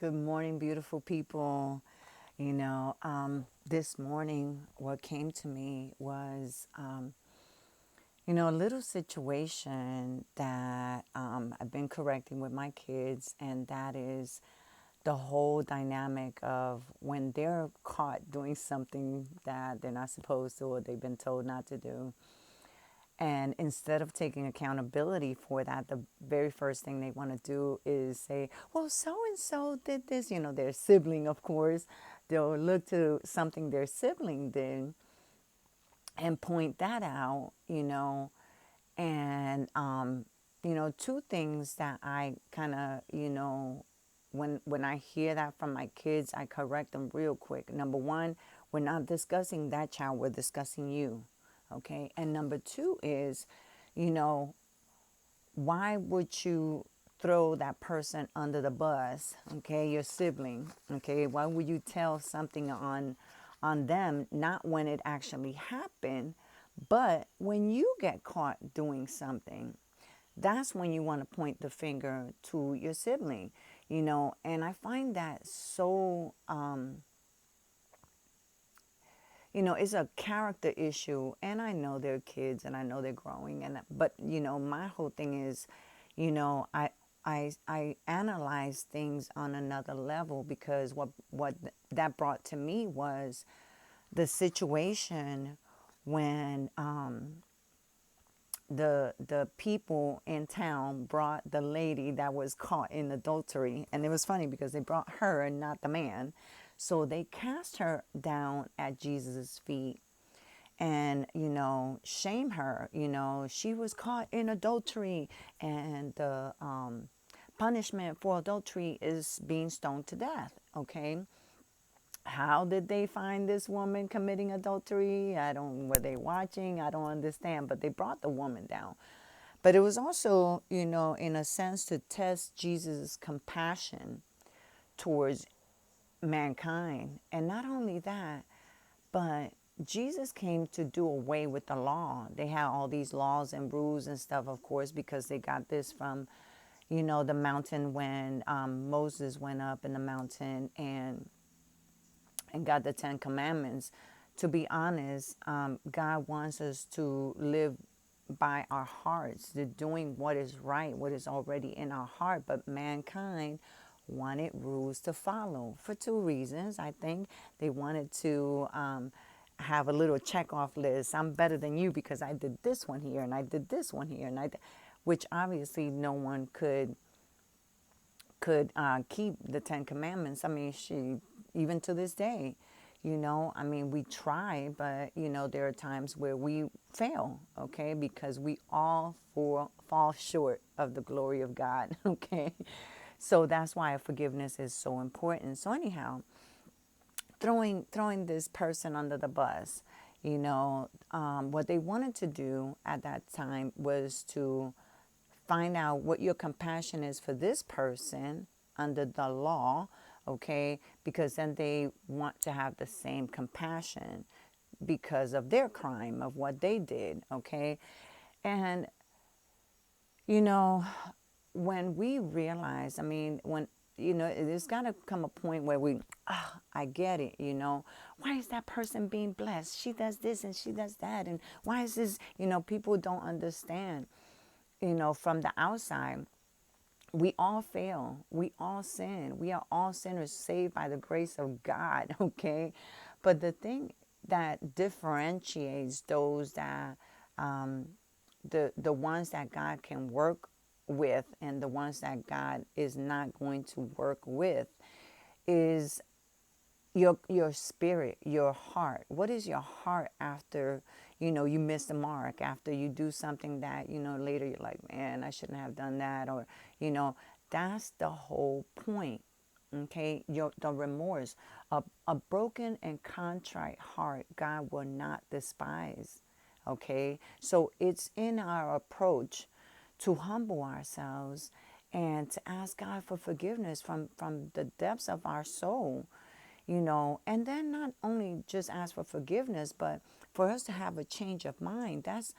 Good morning, beautiful people. This morning, what came to me was, a little situation that I've been correcting with my kids, and that is the whole dynamic of when they're caught doing something that they're not supposed to or they've been told not to do. And instead of taking accountability for that, the very first thing they want to do is say, well, so and so did this. Their sibling, of course. They'll look to something their sibling did and point that out, And, two things that I kind of, when I hear that from my kids, I correct them real quick. Number one, we're not discussing that child, we're discussing you. Okay. And number two is, you know, why would you throw that person under the bus? Okay. Your sibling. Okay. Why would you tell something on them, not when it actually happened, but when you get caught doing something? That's when you want to point the finger to your sibling, and I find that so it's a character issue, and I know they're kids and I know they're growing, but my whole thing is, I analyze things on another level, because what that brought to me was the situation when the people in town brought the lady that was caught in adultery. And it was funny because they brought her and not the man. So they cast her down at Jesus' feet and, shame her. She was caught in adultery, and the punishment for adultery is being stoned to death. Okay. How did they find this woman committing adultery? Were they watching? I don't understand, but they brought the woman down. But it was also, in a sense, to test Jesus' compassion towards mankind. And not only that, but Jesus came to do away with the law. They had all these laws and rules and stuff, of course, because they got this from, the mountain when Moses went up in the mountain and got the Ten Commandments. To be honest, God wants us to live by our hearts, to doing what is right, what is already in our heart. But mankind wanted rules to follow for two reasons. I think they wanted to have a little check off list. I'm better than you because I did this one here and I did this one here, which obviously no one could keep the Ten Commandments. I mean, even to this day, we try, but, there are times where we fail, okay, because we all fall short of the glory of God, okay? So that's why forgiveness is so important. So anyhow, throwing this person under the bus, what they wanted to do at that time was to find out what your compassion is for this person under the law, okay? Because then they want to have the same compassion because of their crime, of what they did, okay? And, you know, when we realize, when, there's got to come a point where I get it, Why is that person being blessed? She does this and she does that. And why is this, people don't understand, from the outside. We all fail. We all sin. We are all sinners saved by the grace of God, okay? But the thing that differentiates those that, the ones that God can work with and the ones that God is not going to work with is your spirit, your heart. What is your heart after, you miss the mark, after you do something that, later you're like, man, I shouldn't have done that, or, that's the whole point. Okay, the remorse, a broken and contrite heart, God will not despise. Okay, so it's in our approach to humble ourselves and to ask God for forgiveness from the depths of our soul, And then not only just ask for forgiveness, but for us to have a change of mind. That's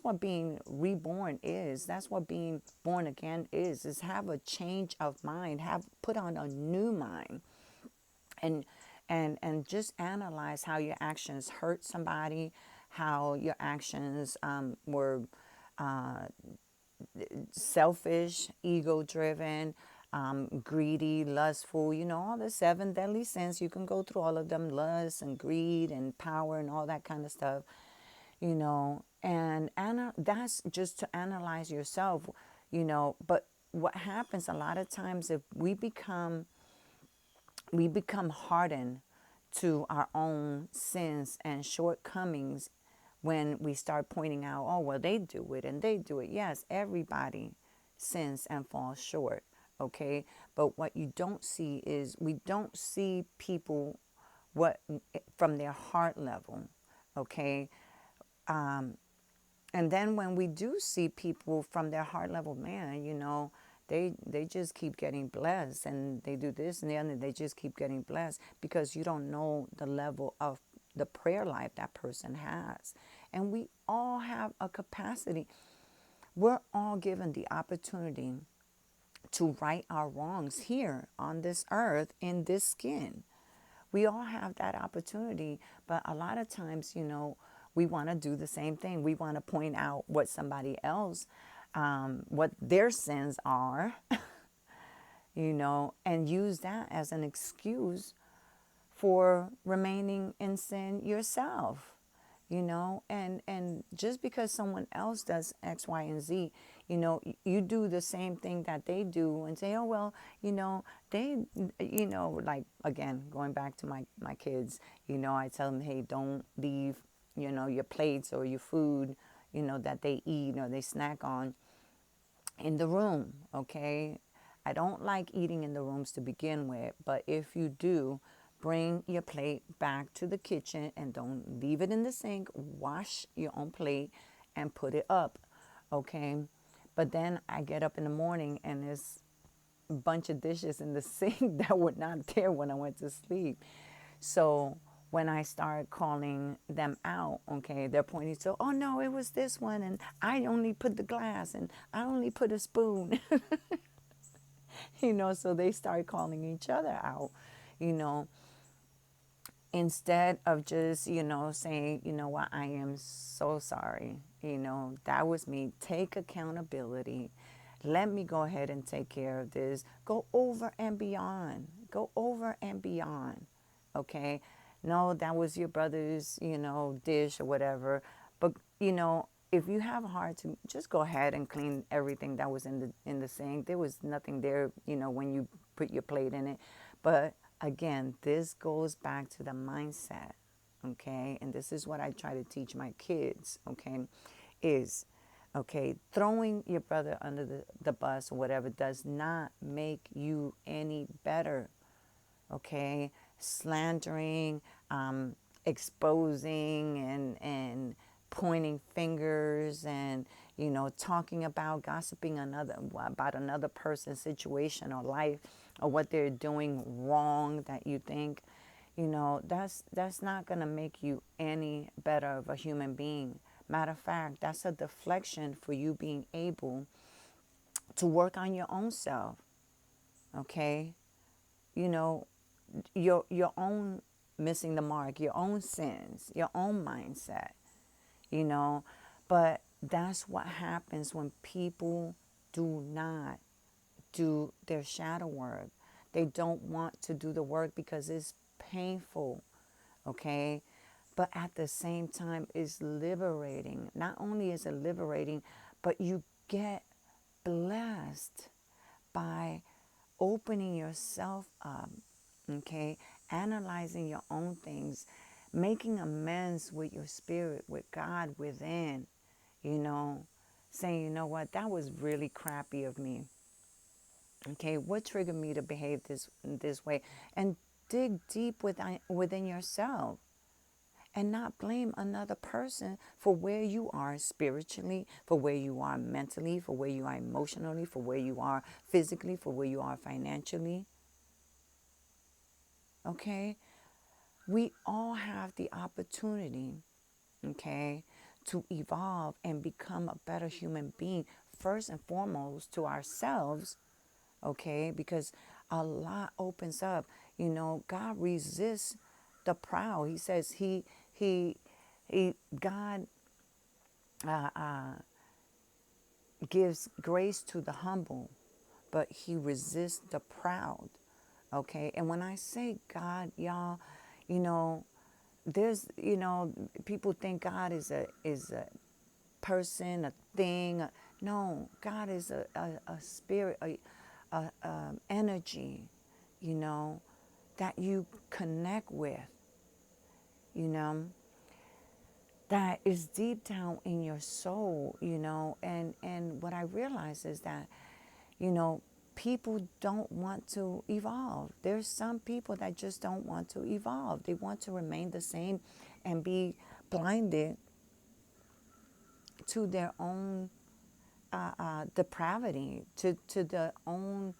what being reborn is. That's what being born again is have a change of mind, have put on a new mind, and just analyze how your actions hurt somebody, how your actions were selfish, ego driven, greedy, lustful, all the seven deadly sins. You can go through all of them: lust and greed and power and all that kind of stuff, and that's just to analyze yourself, But what happens a lot of times, if we become hardened to our own sins and shortcomings when we start pointing out, oh, well, they do it and they do it. Yes, everybody sins and falls short, okay? But what you don't see is we don't see people what from their heart level, okay? And then when we do see people from their heart level, man, they just keep getting blessed, and they do this and the other, they just keep getting blessed because you don't know the level of the prayer life that person has. And we all have a capacity. We're all given the opportunity to right our wrongs here on this earth in this skin. We all have that opportunity, but a lot of times, we want to do the same thing. We want to point out what somebody else, what their sins are, and use that as an excuse for remaining in sin yourself. And just because someone else does X, Y, and Z, you do the same thing that they do and say, oh, well, they, like, again, going back to my kids, I tell them, hey, don't leave, your plates or your food, that they eat or they snack on in the room, okay? I don't like eating in the rooms to begin with, but if you do, bring your plate back to the kitchen and don't leave it in the sink. Wash your own plate and put it up, okay? But then I get up in the morning and there's a bunch of dishes in the sink that were not there when I went to sleep. So when I start calling them out, okay, they're pointing to, oh no, it was this one, and I only put the glass, and I only put a spoon. So they start calling each other out, instead of just, saying, you know what, I am so sorry. That was me. Take accountability. Let me go ahead and take care of this. Go over and beyond. Go over and beyond. Okay? No, that was your brother's, dish or whatever. But, if you have a heart to just go ahead and clean everything that was in the sink. There was nothing there, when you put your plate in it. But again, this goes back to the mindset, okay? And this is what I try to teach my kids, okay? Is, okay, throwing your brother under the bus or whatever does not make you any better, okay? Slandering, exposing, and pointing fingers and, talking about, gossiping about another person's situation or life or what they're doing wrong that you think, that's not going to make you any better of a human being. Matter of fact, that's a deflection for you being able to work on your own self, okay? Your own missing the mark, your own sins, your own mindset, But that's what happens when people do not do their shadow work. They don't want to do the work because it's painful, okay? But at the same time, it's liberating. Not only is it liberating, but you get blessed by opening yourself up, okay? Analyzing your own things, making amends with your spirit, with God within, saying, you know what, that was really crappy of me. Okay, what triggered me to behave this way? And dig deep within yourself and not blame another person for where you are spiritually, for where you are mentally, for where you are emotionally, for where you are physically, for where you are financially. Okay? we all have the opportunity, okay, to evolve and become a better human being, first and foremost to ourselves, okay, because a lot opens up. You know, God resists the proud. He says God gives grace to the humble, but he resists the proud. Okay. And when I say God, y'all, you know, there's, you know, people think God is a person, a thing. No, God is a spirit, a energy, you know, that you connect with, you know, that is deep down in your soul, you know. And what I realize is that, you know, people don't want to evolve. There's some people that just don't want to evolve. They want to remain the same and be blinded to their own depravity, to their own.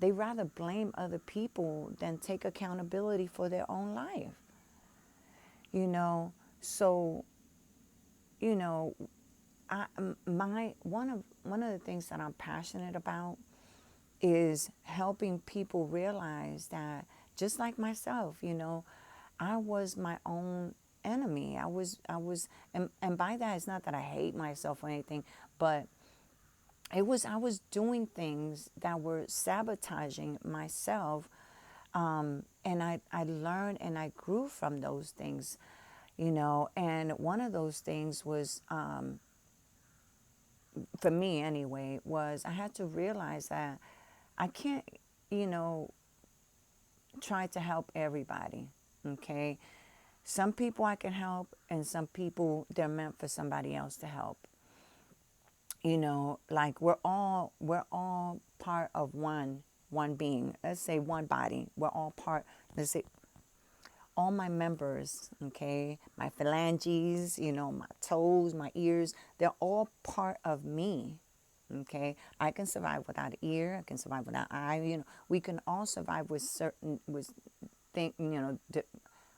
They rather blame other people than take accountability for their own life. You know, so you know, my one of the things that I'm passionate about is helping people realize that, just like myself, you know, I was my own enemy. And by that, it's not that I hate myself or anything, but I was doing things that were sabotaging myself. And I learned and I grew from those things, you know. And one of those things was, for me anyway, was I had to realize that I can't, you know, try to help everybody. Okay. Some people I can help, and some people they're meant for somebody else to help. You know, like we're all part of one being. Let's say one body. We're all part. Let's say all my members, okay, my phalanges, you know, my toes, my ears, they're all part of me. Okay, I can survive without an ear. I can survive without eye. You know, we can all survive with certain with think. You know,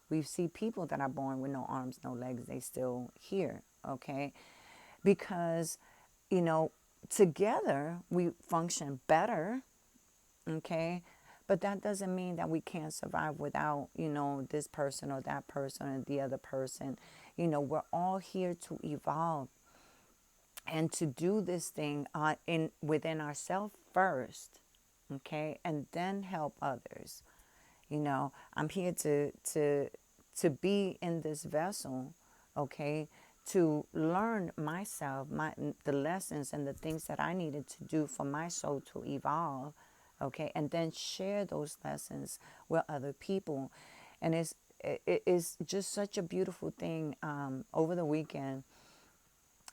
we see people that are born with no arms, no legs. They still here. Okay, because you know, together we function better. Okay, but that doesn't mean that we can't survive without, you know, this person or that person or the other person. You know, we're all here to evolve and to do this thing in within ourselves first, okay, and then help others. You know, I'm here to be in this vessel, okay, to learn myself, the lessons and the things that I needed to do for my soul to evolve, okay, and then share those lessons with other people. And it is just such a beautiful thing. Over the weekend,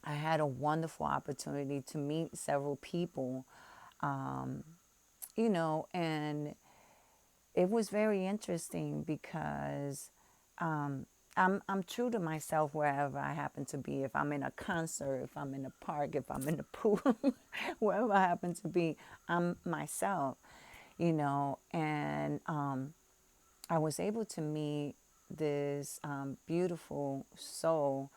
I had a wonderful opportunity to meet several people, um, you know, and it was very interesting because I'm true to myself wherever I happen to be. If I'm in a concert, if I'm in a park, if I'm in the pool, wherever I happen to be, I'm myself, you know. And I was able to meet this beautiful soul,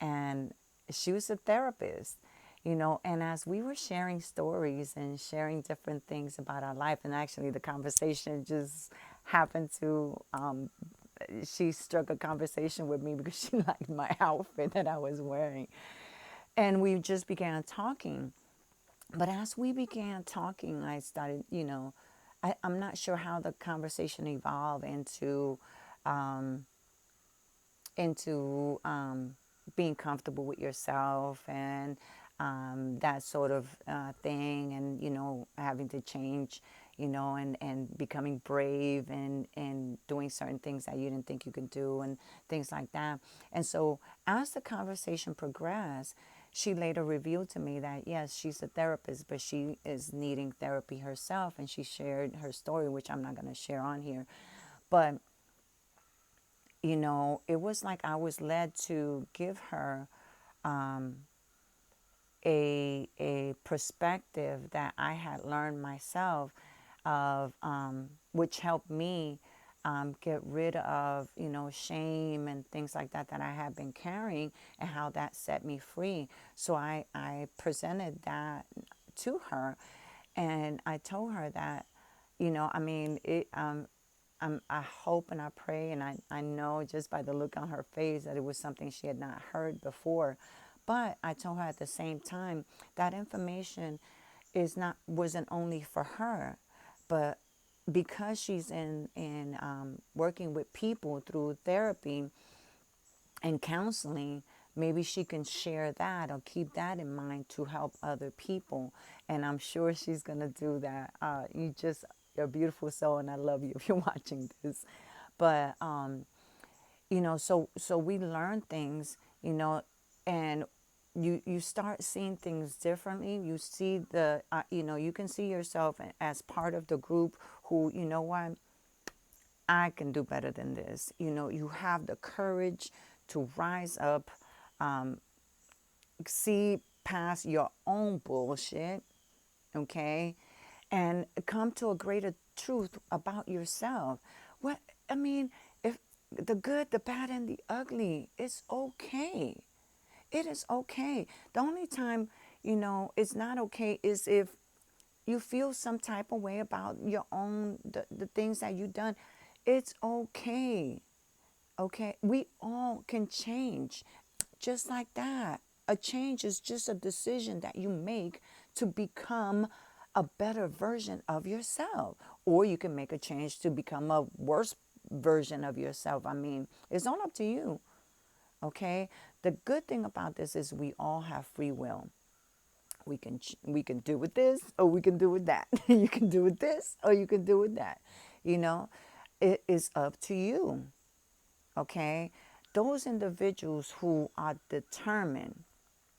and she was a therapist, you know. And as we were sharing stories and sharing different things about our life, and actually the conversation just happened to, she struck a conversation with me because she liked my outfit that I was wearing. And we just began talking. But as we began talking, I started, you know, I'm not sure how the conversation evolved um, into being comfortable with yourself and that sort of thing, and you know, having to change, you know, and becoming brave and doing certain things that you didn't think you could do and things like that. And so as the conversation progressed, she later revealed to me that yes, she's a therapist, but she is needing therapy herself, and she shared her story, which I'm not going to share on here. But you know, it was like I was led to give her a perspective that I had learned myself of which helped me get rid of, shame and things like that that I had been carrying, and how that set me free. So I presented that to her, and I told her that, I hope and I pray, and I know just by the look on her face that it was something she had not heard before. But I told her at the same time that information wasn't only for her, but because she's in working with people through therapy and counseling, maybe she can share that or keep that in mind to help other people. And I'm sure she's going to do that. You're a beautiful soul, and I love you if you're watching this. But, so we learn things, and you start seeing things differently. You see you can see yourself as part of the group who, what, I can do better than this. You have the courage to rise up, see past your own bullshit, okay, and come to a greater truth about yourself. What I mean, if the good, the bad, and the ugly, it's okay. It is okay. The only time, it's not okay is if you feel some type of way about your own, the things that you've done. It's okay. Okay? We all can change just like that. A change is just a decision that you make to become a better version of yourself. Or you can make a change to become a worse version of yourself. I mean, it's all up to you. Okay? The good thing about this is we all have free will. We can do with this, or we can do with that. You can do with this, or you can do with that. It is up to you. Okay? Those individuals who are determined,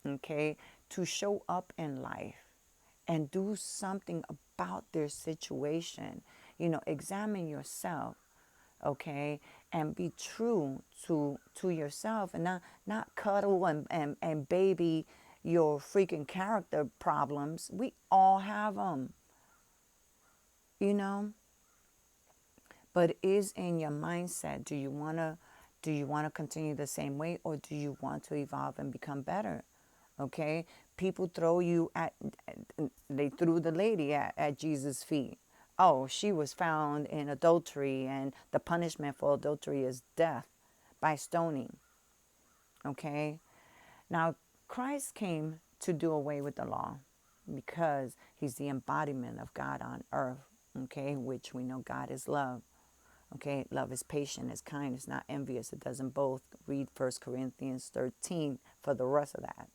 okay, to show up in life and do something about their situation, examine yourself, okay, and be true to yourself, and not cuddle and baby your freaking character problems. We all have them, you know. But is in your mindset, do you want to continue the same way, or do you want to evolve and become better? Okay? People they threw the lady at Jesus' feet. Oh, she was found in adultery, and the punishment for adultery is death by stoning. Okay? Now, Christ came to do away with the law because he's the embodiment of God on earth, okay, which we know God is love. Okay, love is patient, is kind, it's not envious, it doesn't boast. Read 1 Corinthians 13 for the rest of that.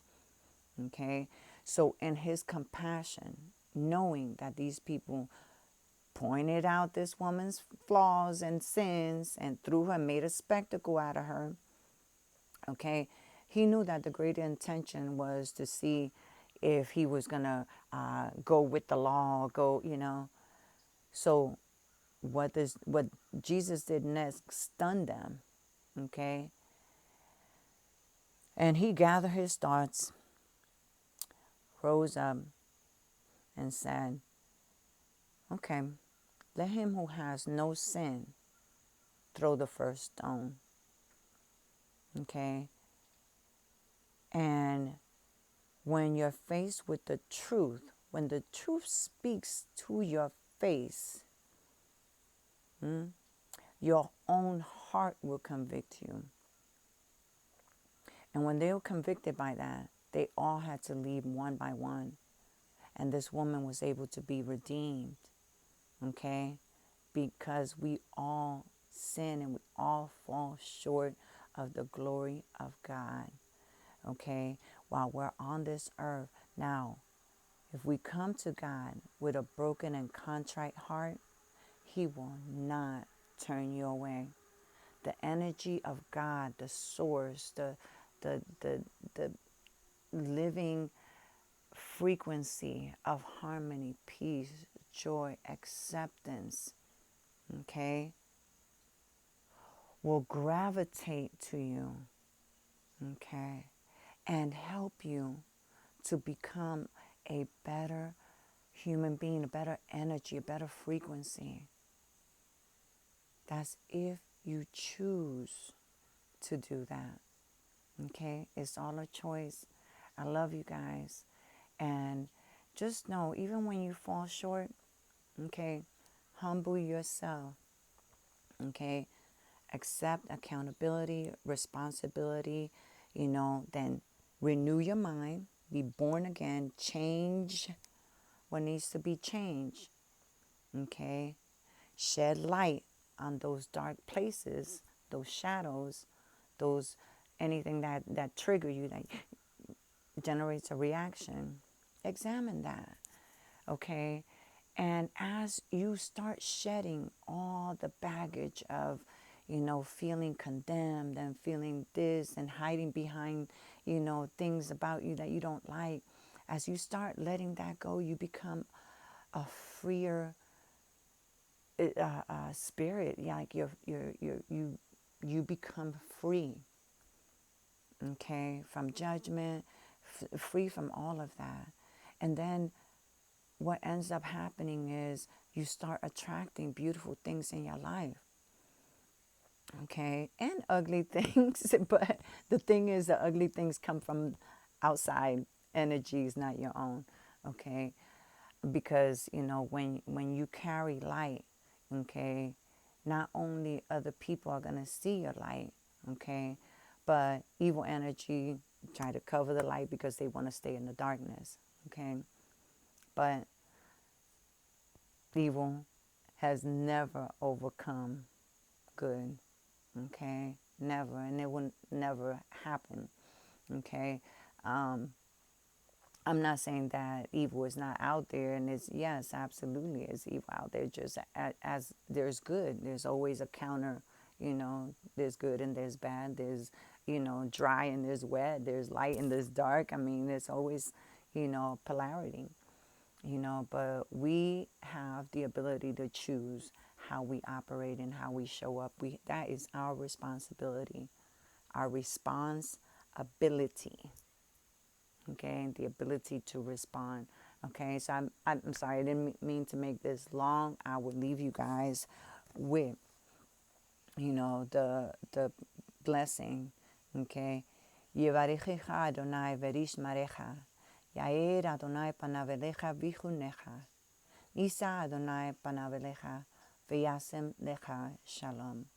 Okay, so in his compassion, knowing that these people pointed out this woman's flaws and sins and threw her, made a spectacle out of her, okay, he knew that the greater intention was to see if he was going to go with the law, So what Jesus did next stunned them, okay? And he gathered his thoughts, rose up, and said, okay, let him who has no sin throw the first stone, okay? And when you're faced with the truth, when the truth speaks to your face, your own heart will convict you. And when they were convicted by that, they all had to leave one by one. And this woman was able to be redeemed, okay? Because we all sin and we all fall short of the glory of God, okay? While we're on this earth. Now, if we come to God with a broken and contrite heart, he will not turn you away. The energy of God, the source, the living frequency of harmony, peace, joy, acceptance, okay, will gravitate to you, okay, and help you to become a better human being, a better energy, a better frequency. That's if you choose to do that. Okay? It's all a choice. I love you guys. And just know, even when you fall short, okay, humble yourself. Okay? Accept accountability, responsibility, then renew your mind, be born again, change what needs to be changed. Okay? Shed light on those dark places, those shadows, those anything that trigger you, that generates a reaction. Examine that. Okay? And as you start shedding all the baggage of, feeling condemned and feeling this and hiding behind, things about you that you don't like, as you start letting that go, you become a freer spirit. Like you become free, okay, from judgment, free from all of that. And then what ends up happening is you start attracting beautiful things in your life, okay, and ugly things. But the thing is, the ugly things come from outside energies, not your own, okay, because when you carry light, okay, not only other people are going to see your light, okay, but evil energy try to cover the light because they want to stay in the darkness, okay. But evil has never overcome good, okay, never, and it will never happen, okay. um, I'm not saying that evil is not out there, and it's, yes, absolutely, it's evil out there. Just as there's good, there's always a counter. There's good and there's bad. There's dry and there's wet. There's light and there's dark. I mean, there's always polarity. But we have the ability to choose how we operate and how we show up. That is our responsibility, our responsibility. Okay, the ability to respond. Okay, so I'm sorry, I didn't mean to make this long. I would leave you guys with the blessing. Okay, Yevarechecha Adonai verish marecha, Yair Adonai panavelecha vichunecha, Nisa Adonai panavelecha v'yasem lecha shalom.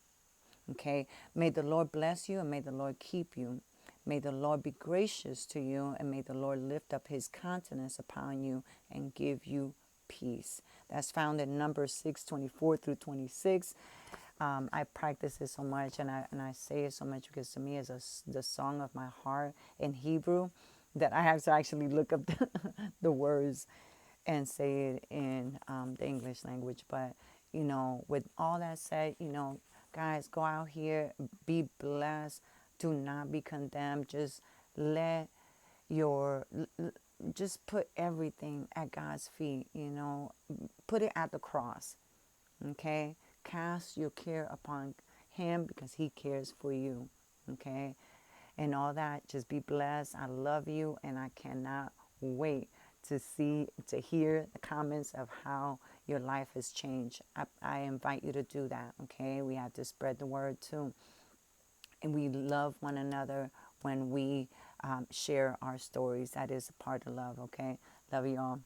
Okay, may the Lord bless you and may the Lord keep you. May the Lord be gracious to you and may the Lord lift up his countenance upon you and give you peace. That's found in Numbers 6:24 through 26. I practice it so much and I say it so much because to me it's the song of my heart in Hebrew that I have to actually look up the words and say it in the English language. But, with all that said, guys, go out here, be blessed. Do not be condemned. Just let just put everything at God's feet, put it at the cross, okay? Cast your care upon him because he cares for you, okay? And all that, just be blessed. I love you and I cannot wait to hear the comments of how your life has changed. I invite you to do that, okay? We have to spread the word too. And we love one another when we share our stories. That is a part of love, okay? Love you all.